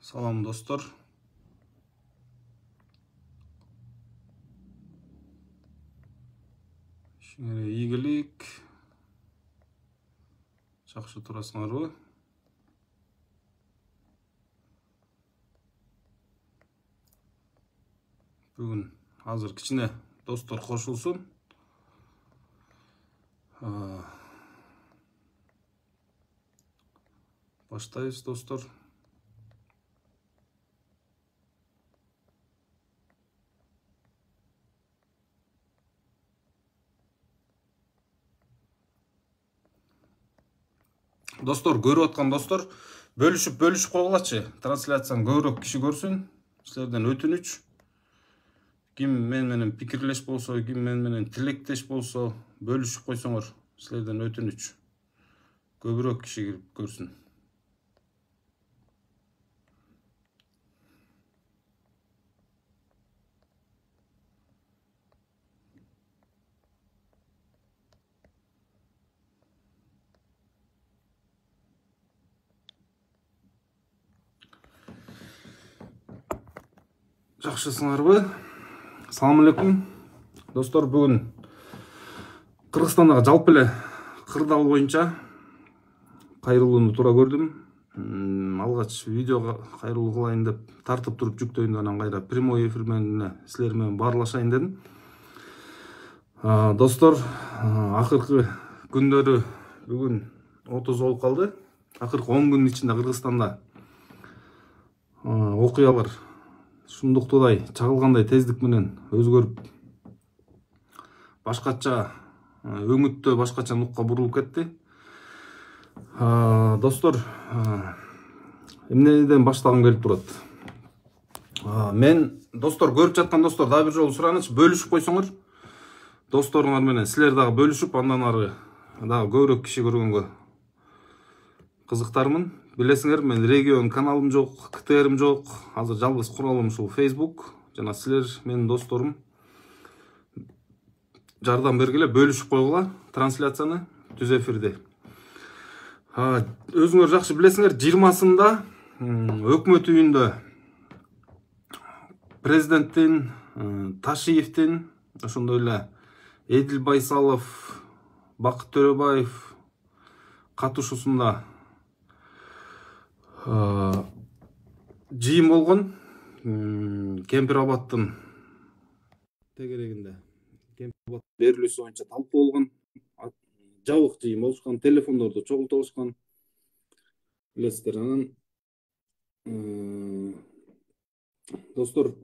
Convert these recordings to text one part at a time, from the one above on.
Салам достор. Ишиңерге ийгилик. Жакшы турасыңарбы? Бүгүн азыр кичине достор кошулсун. Баштайбыз достор. Достор, көрүп аткан достор, бөлүшүп койгулачы. Трансляцияны көбүрөөк киши көрсүн. Силерден өтүнүч. Ким мен менен пикирлеш болсо, ким мен менен тилектеш болсо, бөлүшүп койсоңор, силерден өтүнүч. Көбүрөөк киши кирип көрсүн. Жакшысыңарбы? Салам алейкум. Достор, бүгүн Кыргызстандагы жалпы эле кырдаал боюнча кайрылууну туура көрдүм. Алгач видеого кайрылуу кылайын деп тартып туруп жүктөйүн, анан кайра прямой эфир менен силер менен баарлашайын дедим. Достор, акыркы күндөрү бүгүн 30 болуп калды. Акыркы 10 күндүн ичинде Кыргызстанда окуялар шундуктудай чагылгандай тездик менен өзгөрүп, башкача өңүттө башкача нукка бурулуп кетти. Достор, эмнеден баштагым келип турат? Мен достор, көрүп жаткан достор, дагы бир жолу сураныч, бөлүшүп койсоңор, досторуңар менен силер дагы бөлүшүп, андан ары дагы көбүрөөк киши көргөнгө кызыктармын. Билесиңер, мен регион каналым жок, КТРим жок. Азыр жалгыз куралым ушул Facebook. Жана силер менин досторум жардам бергиле, бөлүшүп койгула трансляцияны түз эфирде. Өзүңөр жакшы билесиңер, 20-сында өкмөт үйүндө президенттин, Ташиевдин, ошондой эле Эдил Байсалов, Бакыт Төрөбаев катышуусунда жыйын болгон. Кемпир Абадтын тегерегинде Кемпир Абад берилүүсү боюнча талкуу болгон. Жабык жыйын болушкан, телефондорду чогулта алышкан. Билесиздер, анан достор,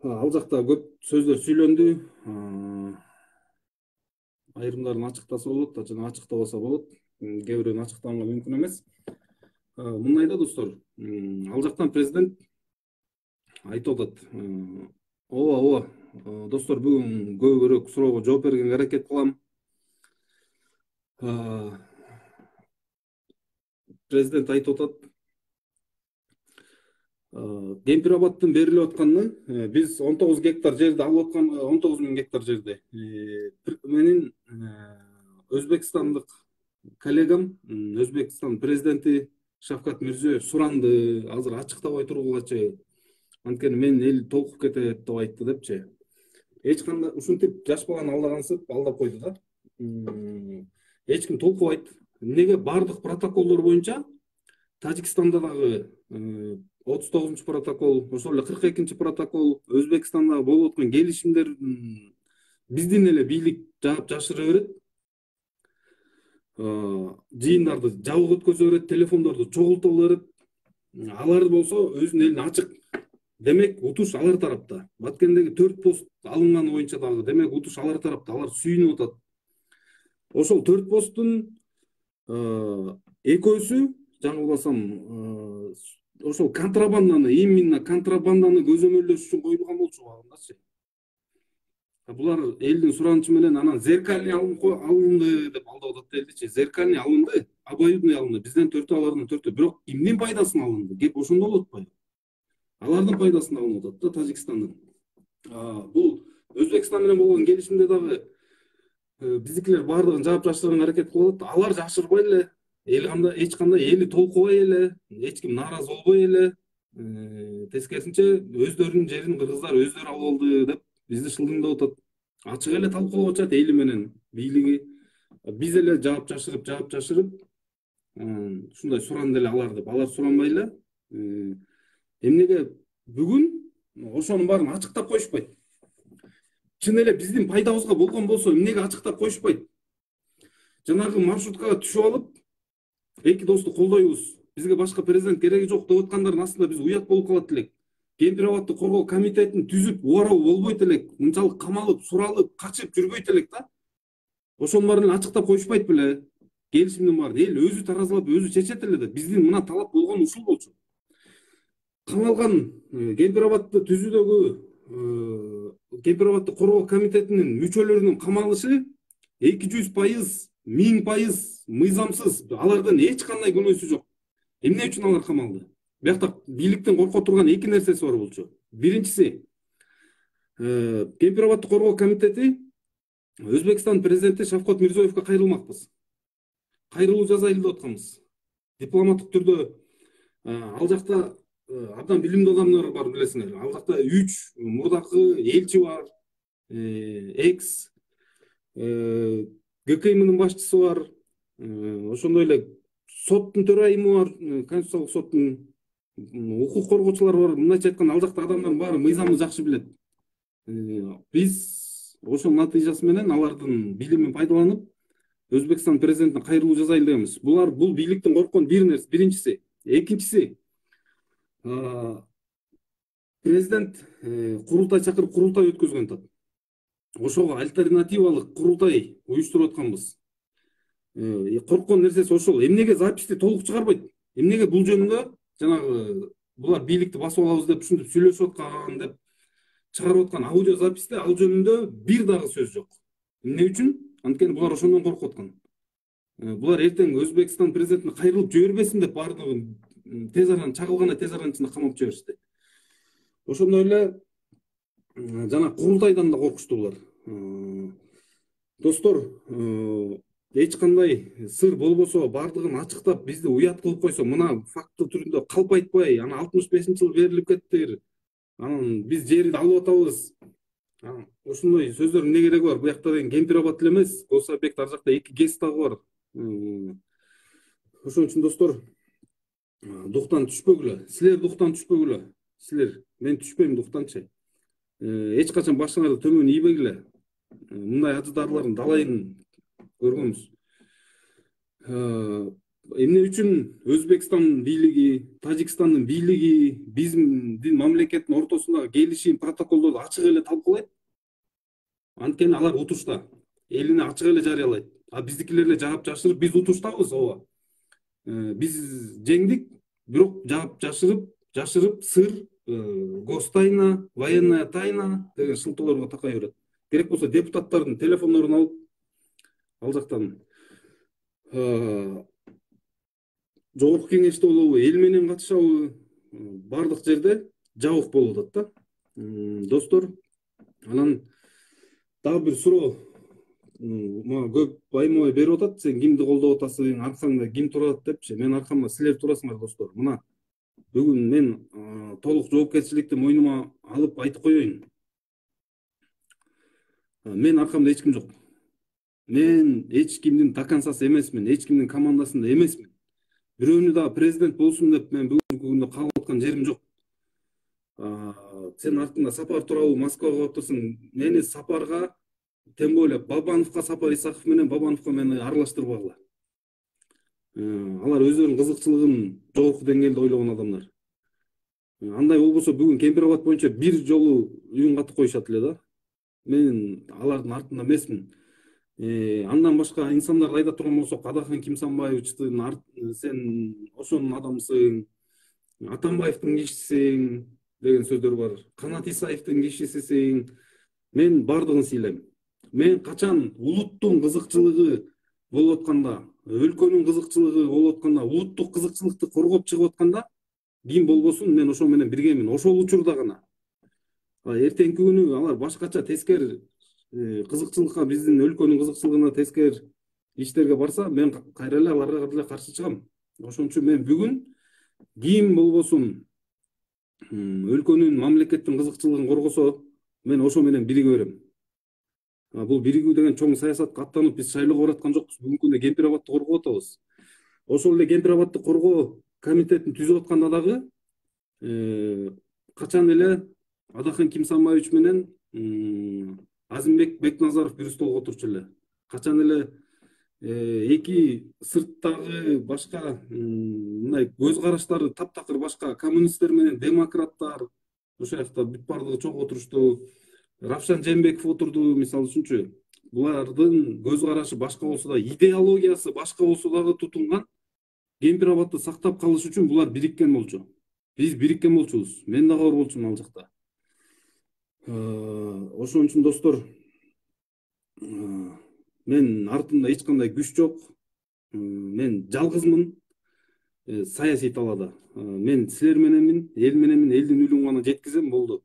ал жакта көп сөздөр сүйлөндү. Айрымдарын ачыктаса болот, жана ачыктабаса болот. Кээ бирөөнү ачыктаганга мүмкүн эмес. Мындайда достор, ал жактан президент айтып атат. Ооба, достор, бүгүн көбүрөөк суроого жооп бергенге аракет кылам. Президент айтып атат, Кемпир Абадтын берилип атканына биз 19 гектар жерди алып аткан, 19 000 гектар жерди менин өзбекстандык коллегам, Өзбекстан президенти Шавкат Мирзиёев суранды, азыр ачыктабай тургулачы, анткени менин эл толкуп кетет деп айтты депчи. Эч кандай ушинтип жаш баланы алдагансып алдап койду да. Эч ким толкубайт. Эмнеге? Бардык протоколдор боюнча Тажикстанда дагы 39-протокол, ошол эле 42-чи протокол, Өзбекстандагы болуп аткан келишимдер биздин эле бийлик жаап жашыра берет. Жыйындарды жабык өткөзө берет, телефондорду чогулта берет. Алар болсо өзүнүн элине ачык. Демек, утуш алар тарапта. Баткендеги 4 пост алынганы боюнча дагы, демек, утуш алар тарапта. Алар сүйүнүп атат. Ошол 4 посттун экөөсү, жаңылбасам, ошол контрабанданы, именно контрабанданы көзөмөлдөш үчүн коюлган болчу убагындачы. Булар элдин суранычы менен анан зеркальный алынды деп алдап атат элдичи. Зеркальный алынды, обоюдный алынды. Бизден 4 алардын 4. Бирок кимдин пайдасына алынды? Кеп ошондо болуп атпайбы? Алардын пайдасына алынып атат да, Тажикстандын. Бул Өзбекстан менен болгон келишимде дагы биздикилер бардыгын жаап жашырганга аракет кылып атат. Алар жашырбай эле, эч кандай эли толкубай эле, эч ким нааразы болбой эле, Тескерисинче өздөрүнүн жерин кыргыздар өздөрү алып алды деп бизди шылдыңдап атат. Ачык эле талкуулап атышат эли менен бийлиги. Биз эле жаап жашырып ушундай суран эле алар деп. Алар суранбай эле эмнеге бүгүн ошонун баарын ачыктап коюшпайт? Чын эле биздин пайдабызга болгон болсо эмнеге ачыктап коюшпайт? Жанагы маршруткага түшүп алып, эки досту колдойбуз. Бизге башка президент кереги жок деп аткандардын астында биз уят болуп калат элек. Кемпир абадты коргоо комитетин түзүп, убаруу болбойт элек. Мынчалык камалып, суралып, качып жүрбөйт элек да. Ошонун баарын ачыктап коюшпайт беле? Келишимдин баарын эл өзү таразылап, өзү чечет эле да. Биздин мына талап болгон ушул болчу. Камалган Кемпир абадты түзүүдөгү Кемпир абадты коргоо комитетинин мүчөлөрүнүн камалышы 200%, 1000% мыйзамсыз. Алардан эч кандай күнөөсү жок. Эмне үчүн алар камалды? Биякта бийликтен корко турган эки нерсеси бар болчу. Биринчиси, Кемпир абадты коргоо комитети Өзбекстан президенти Шавкат Мирзиёевге кайрылмакпыз. Кайрылуу жазайлы деп атканбыз. Дипломаттык түрдө ал жакта абдан билимдүү адамдар бар, билесиңер. Ал жакта 3 мурдакы элчи бар, экс ГКМнын башчысы бар, ошондой эле соттун төрайымы бар, конституциялык соттун укук коргоочулар бар. Мындайча айтканда, ал жакта адамдардын баары мыйзамды жакшы билет. Биз ошонун натыйжасы менен алардын билимин пайдаланып Өзбекстан президентине кайрылуу жасайлы дегенбиз. Бул бийликтен корккон бир нерсе, биринчиси. Экинчиси, президент курултай чакырып курултай өткөзгөн атат. Ошого альтернативалык курултай уюштуруп атканбыз. Корккон нерсеси ошол. Эмнеге записти толук чыгарбайт? Эмнеге бул жөнүндө жанагы булар бийликти басып алабыз деп ушинтип сүйлөшүп аткан деп чыгарып аткан аудио записте ал жөнүндө бир дагы сөз жок. Эмне үчүн? Анткени булар ошондон коркуп аткан. Булар эртең Өзбекстан президентине кайрылып жибербесин деп баардыгын тез арада чагылгандай тез аранын ичинде камап жиберишти. Ошондой эле жана курултайдан да коркушту булар. Достор, эч кандай сыр болбосо, баардыгын ачыктап бизди уят кылып койсо, мына факты түрүндө калп айтпай, ана 65-жыл берилип кетти. Анан биз жерди алып атабыз. Ошондой сөздөрдүн эмне кереги бар? Буякта деген Кемпир абад эле эмес, Гособъект, ар жакта 2 ГЭС дагы бар. Ошон үчүн достор, дуктан түшпөгүлө. Силер дуктан түшпөгүлө. Силер, мен түшпөйм дуктанчы. Эч качан башыңарды төмөн ийбегиле. Мындай ажыдарлардын далайын көргөнбүз. Эмне үчүн Өзбекстан бийлиги, Тажикстандын бийлиги биздин мамлекеттин ортосундагы келишим, протоколдорду ачык эле талкуулайт? Анткени алар утушта, элине ачык эле жарыялайт. А биздикилер эле жаап жашырып, биз утуштабыз, ооба. Биз жеңдик, бирок жаап жашырып сыр, гостайна, военная тайна деген шылтоолорго такай берет. Керек болсо депутаттардын телефондорун алып, ал жактан жогорку кеңеште болобу, эл менен катышабы, бардык жерде жабык болуп атат да. Достор, анан дагы бир суроо мага көп баймой берип атат. Сен кимди колдоп атасың, аркаңда ким турат депчи. Мен аркамда силер турасыңар, достор. Мына бүгүн мен толук жоопкерчиликти мойнума алып айтып коеюн. Мен аркамда эч ким жок. Мен эч кимдин такансасы эмесмин, эч кимдин командасында эмесмин. Бирөөнү дагы президент болсун деп мен бүгүнкү күндө кагып аткан жерим жок. Сен артыңда Сапар турабы, Москвага барып турсуң. Мени Сапарга, тем более Бабановго, Сапар Исаков менен Бабановго мени аралаштырбагыла. Алар өздөрүнүн кызыкчылыгын жогорку деңгээлде ойлогон адамдар. Андай болбосо бүгүн Кемпир абад боюнча бир жолу үйүн катып коюшат эле да. Мен алардын артында эмесмин. Андан башка инсандарды айдап турган болсок, Адахан Кимсанбаевичтин сен ошонун адамысың, Атамбаевдин кишисиң деген сөздөр бар. Канат Исаевдин кишисисиң. Мен бардыгын сыйлайм. Мен качан улуттун кызыкчылыгы болуп атканда, өлкөнүн кызыкчылыгы болуп атканда, улуттук кызыкчылыкты коргоп чыгып атканда, ким болбосун мен ошол менен биргемин. Ошол учурда гана. Эртеңки күнү алар башкача тескер кызыкчылыкка, биздин өлкөнүн кызыкчылыгына тескер иштерге барса, мен кайра эле аларга каршы чыгам. Ошон үчүн мен бүгүн ким болбосун өлкөнүн мамлекеттин кызыкчылыгын коргосо, мен ошо менен бириге берем. Бул биригүү деген чоң саясатка аттанып биз шайлоого бараткан жокпуз. Бүгүнкү күндө Кемпир Абадты коргоп атабыз. Ошол эле Кемпир Абадты коргоо комитетин түзүп атканда дагы качан эле Адахан Кимсанбаевич менен Азимбек Бекназаров бир столго отурчу эле. Качан эле эки сырттагы башка мындай көз караштары таптакыр башка коммунисттер менен демократтар ошол жакта бүт баардыгы чогуу отурушту. Равшан Жээнбеков отурду, мисалы үчүнчү. Булардын көз карашы башка болсо да, идеологиясы башка болсо дагы тутунган Кемпир Абадты сактап калыш үчүн булар бириккен болчу. Биз бириккен болчубуз. Мен дагы бар болчумун ал жакта. Ошон үчүн достор, мен артымда эч кандай күч жок. Мен жалгызмын саясий талаада. Мен силер мененмин, эл мененмин, элдин үлүн гана жеткизем, болду.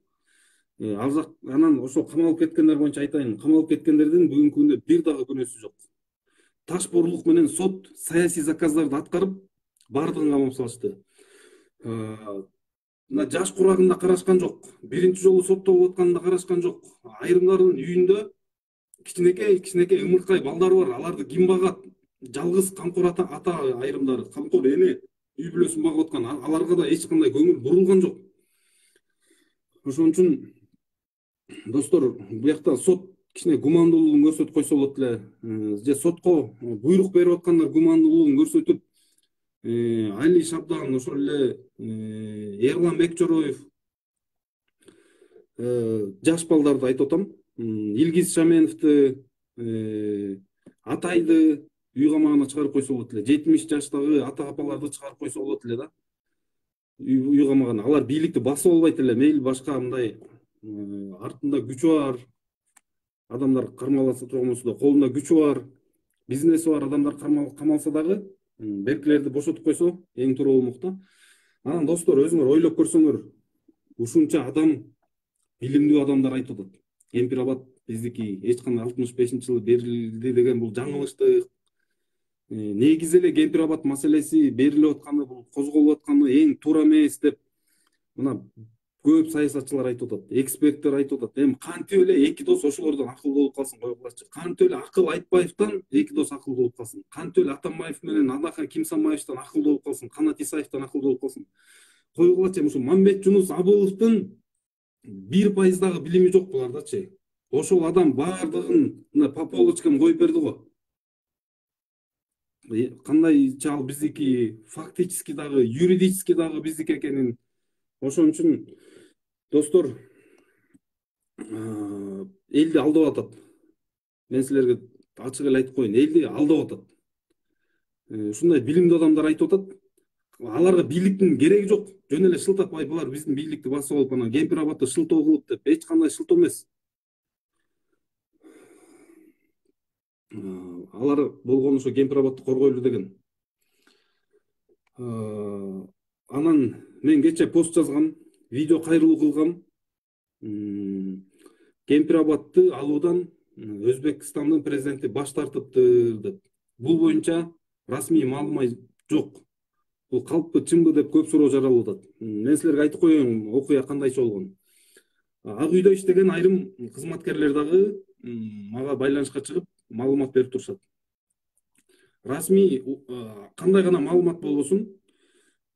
Анан ошо камалып кеткендер боюнча айтайын. Камалып кеткендердин бүгүнкү күндө бир дагы күнөөсү жок. Ташборлук менен сот саясий заказдарды аткарып, баардыгын камап салышты. Мына жаш курагында карашкан жок. Биринчи жолу соттолуп атканда карашкан жок. Айрымдардын үйүндө кичинекей ымыркай балдар бар. Аларды ким багат? Жалгыз камкор ата айрымдары, камкор эне үй бүлөсүн багып аткан. Аларга да эч кандай көңүл бурулган жок. Ошон үчүн достор, буякта сот кичине гумандуулугун көрсөтүп койсо болот эле. Же сотко буйрук берип аткандар гумандуулугун көрсөтүп, Али Шабдан, ошол эле Эрлан Бекчороев, жаш балдарды айтып атам. Илгиз Шаменовду, Атайды үй камагына чыгарып койсо болот эле. 70 жаштагы ата апаларды чыгарып койсо болот эле да. Үй камагына. Алар бийликти басып албайт эле. Мейли башка мындай артында күчү бар адамдар кармаласа турган болсо да, колунда күчү бар, бизнеси бар адамдар камалса дагы беркилерди бошотуп койсо эң туура болмок да. Анан достор, өзүңөр ойлоп көрсөңөр, ушунча адам, билимдүү адамдар айтып атат. Кемпир Абад биздики эч кандай 65-жылы берилди деген бул жаңылыштык. Негизи эле Кемпир Абад маселеси берилип атканы, бул козголуп атканы эң туура эмес деп мына көп саясатчылар айтып атат, эксперттер айтып атат. Эми кантип эле эки дос ошолордон акылдуу болуп калсын, койгулачы. Кантип эле Акыл Айтбаевден эки дос акылдуу болуп калсын. Кантип эле Атамбаев менен Адахан Кимсанбаевден акылдуу болуп калсын, Канат Исаевден акылдуу болуп калсын. Койгулачы, ушу Мамбет Жунус Абыловдун 1% дагы билими жок булардачы. Ошол адам баардыгын по полочкам коюп берди го. Кандайча ал биздики фактически дагы, юридически дагы биздики экенин. Ошон үчүн достор, элди алдап атат. Мен силерге ачык эле айтып коеюн, элди алдап атат. Ушундай билимдүү адамдар айтып атат. Аларга бийликтин кереги жок. Жөн эле шылтап, булар биздин бийликти басып алып, анан Кемпир Абадты шылтоо кылып деп. Эч кандай шылтоо эмес. Алар болгон ошо Кемпир Абадты коргойлу деген. Анан мен кече пост жазгам, видео кайрылуу кылгам. Кемпир Абадты алуудан Өзбекстандын президенти баш тартыптыр деп. Бул боюнча расмий маалымат жок. Бул калппы, чынбы деп көп суроо жаралып атат. Мен силерге айтып коеюн, окуя кандайча болгон. Ак үйдө иштеген айрым кызматкерлер дагы мага байланышка чыгып маалымат берип турушат. Расмий кандай гана маалымат болбосун,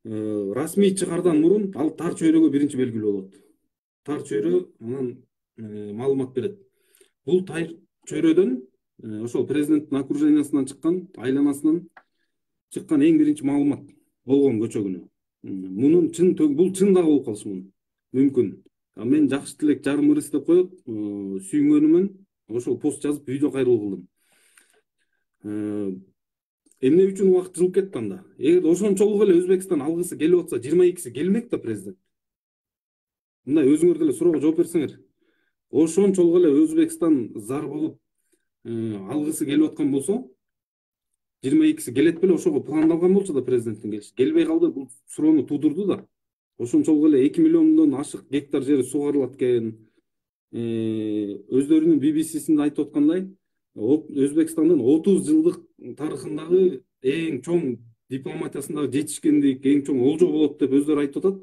расмий чыгардан мурун ал тар чөйрөгө биринчи белгилүү болот. Тар чөйрө анан маалымат берет. Бул тар чөйрөдөн ошол президенттин окружениясынан чыккан, айланасынан чыккан эң биринчи маалымат болгон көчөгүнө. Бул чын дагы болуп калышы мүмкүн. Мен жакшы тилек жарым ырыс деп коет, сүйүнгөнүмөн ошол пост жазып видео кайрылуу кылдым. Эмне үчүн убакыт жылып кетти анда? Эгер ошончолук эле Өзбекстан алгысы келип атса, 22-си келмек да президент. Мындай өзүңөр деле суроого жооп берсеңер. Ошончолук эле Өзбекстан зар болуп алгысы келип аткан болсо, 22-си келет беле, ошого пландалган болчу да президенттин келиши. Келбей калды, бул суроону туудурду да. Ошончолук эле 2 миллиондон ашык гектар жери сугарылат экен. Өздөрүнүн BBC-синде айтып аткандай, Өзбекстандын 30 жылдык тарыхындагы эң чоң дипломатиясындагы жетишкендик, эң чоң олжо болот деп өздөрү айтып атат.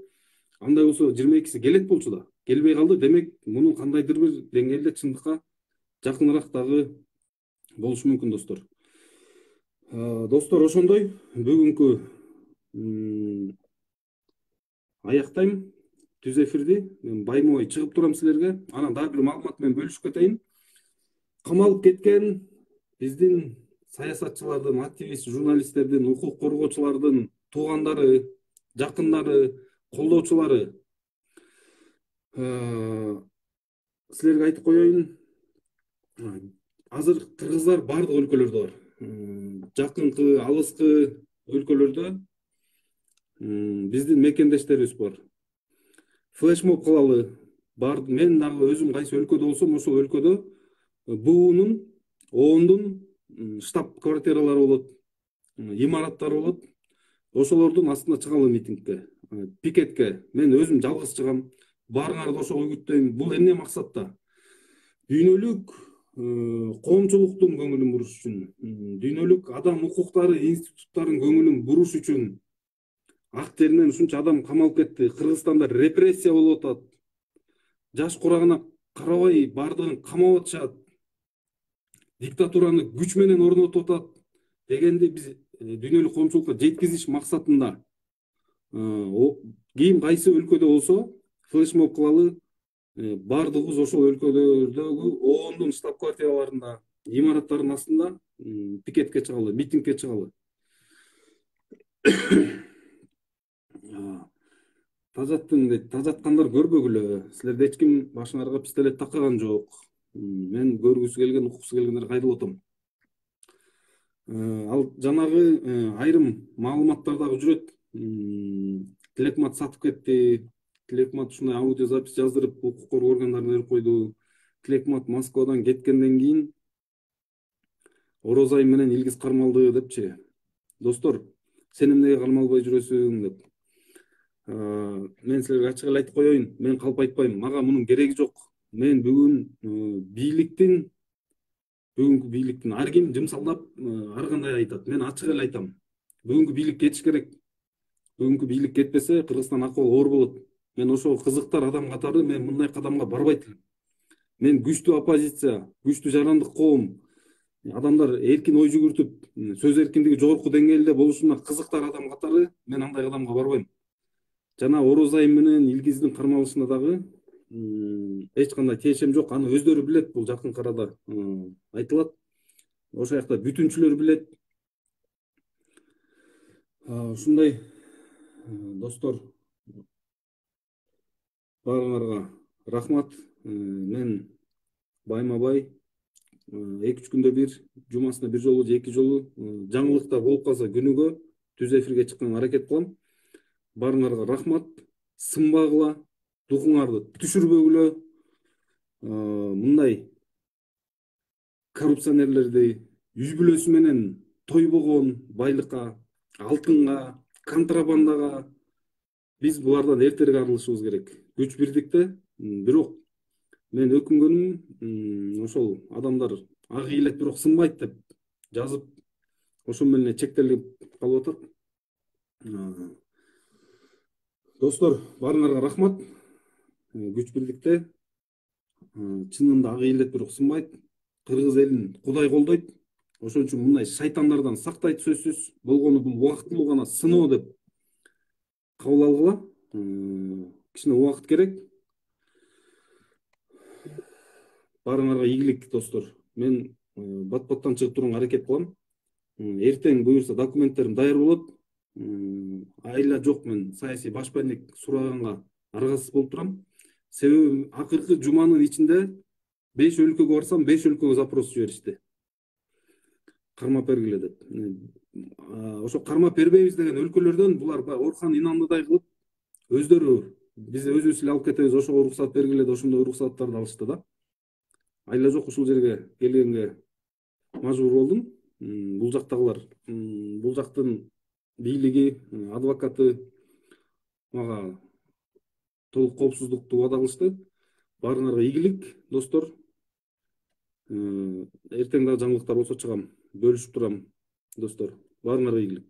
андай болсо 22-си келет болчу да, келбей калды. Демек мунун кандайдыр бир деңгээлде чындыкка жакыныраак дагы болушу мүмкүн достор. Достор, ошондой бүгүнкү аяктайм түз эфирди. Мен байма-бай чыгып турам силерге. Анан дагы бир маалымат менен бөлүшүп кетейин. Камалып кеткен биздин саясатчылардын, активист журналисттердин, укук коргоочулардын туугандары, жакындары, колдоочулары, силерге айтып коеюн, азыр кыргыздар баардык өлкөлөрдө бар. Жакынкы, алыскы өлкөлөрдө биздин мекендештерибиз бар. Флешмоб кылалы. Мен дагы өзүм кайсы өлкөдө болсом, ошол өлкөдө буунун, оондун штаб квартиралары болот, имараттары болот. Ошолордун астына чыгалы митингке, пикетке. Мен өзүм жалгыз чыгам. Баарыңарды ошого үгүттөйм. Бул эмне максатта? Дүйнөлүк коомчулуктун көңүлүн буруш үчүн, дүйнөлүк адам укуктары институттарын көңүлүн буруш үчүн. Ак теринен ушунча адам камалып кетти. Кыргызстанда репрессия болуп атат. Жаш курагына карабай баардыгын камап атышат. Диктатураны күч менен орнотуп атат дегенди биз дүйнөлүк коомчулукка жеткизиш максатында кийин кайсы өлкөдө болсо флешмоб кылалы. Баардыгыбыз ошол өлкөлөрдөгү оондун штаб квартираларында, имараттардын астында пикетке чыгалы, митингке чыгалы. Тажаткандар көрбөгүлө. Силерде эч ким башыңарга пистолет такаган жок. Мен көргүсү келген, уккусу келгендер кайрылып атам. Ал жанагы айрым маалыматтар дагы жүрөт. Тилекмат сатып кетти. Тилекмат ушундай аудиозапись жаздырып укук коргоо органдарына берип койду. Тилекмат Москвадан кеткенден кийин Орозай менен Илгиз кармалды депчи. Достор, сен эмнеге кармалбай жүрөсүң деп. Мен силерге ачык эле айтып коеюн. Мен калп айтпайм. Мага мунун кереги жок. Мен бүгүнкү бийликтин ар ким жымсалдап ар кандай айтат. Мен ачык эле айтам. Бүгүнкү бийлик кетиш керек. Бүгүнкү бийлик кетпесе Кыргызстан акыбалы оор болот. Мен ошол кызыктар адам катары мен мындай кадамга барбайт элем. Мен күчтүү оппозиция, күчтүү жарандык коом, адамдар эркин ой жүгүртүп, сөз эркиндиги жогорку деңгээлде болушуна кызыктар адам катары мен андай кадамга барбайм. Жана Орозай менен Илгиздин кармалышына дагы эч кандай тиешем жок. Аны өздөрү билет, бул жакын арада айтылат. Ошол жакта бүтүнчүлөр билет. Ушундай достор, баарыңарга рахмат. Мен байма-бай 2-3 күндө бир, жумасына бир жолу же 2 жолу жаңылыктар болуп калса күнүгө түз эфирге чыкканга аракет кылам. Баарыңарга рахмат. Сынбагыла, духуңарды түшүрбөгүлө. Мындай коррупционерлерди жүз бүлөсү менен тойбогон байлыкка, алтынга, контрабандага биз булардан эртерээк арылышыбыз керек. Күч бирдикте. Бирок мен өкүнгөнүм ошол адамдар ак ийилет бирок сынбайт деп жазып, ошол менен чектелип калып атат. Достор, баарыңарга рахмат. Күч бирдикте. Чынында ак ийилет бирок сынбайт. Кыргыз элин Кудай колдойт. Ошон үчүн мындай шайтандардан сактайт сөзсүз. Болгону бул убактылуу гана сыноо деп кабыл алгыла. Кичине убакыт керек. Баарыңарга ийгилик достор. Мен бат-баттан чыгып турууга аракет кылам. Эртең буюрса документтерим даяр болот. Айла жок, мен саясий башпайник сураганга аргасыз болуп турам. Себеби акыркы жуманын ичинде 5 өлкөгө барсам, 5 өлкөгө запрос жиберишти. Кармап бергиле деп. Ошо кармап бербейбиз деген өлкөлөрдөн булар Орхан Инандыдай кылып өздөрү биз өзүбүз эле алып кетебиз, ошого уруксат бергиле деп ошондой уруксаттарды алышты да. Айла жок, ушул жерге келгенге мажбур болдум. Бул жактагылар, бул жактын бийлиги, адвокаты мага толук коопсуздукту убада кылышты. Баарыңарга ийгилик достор. Эртең дагы жаңылыктар болсо чыгам, бөлүшүп турам достор. Баарыңарга ийгилик.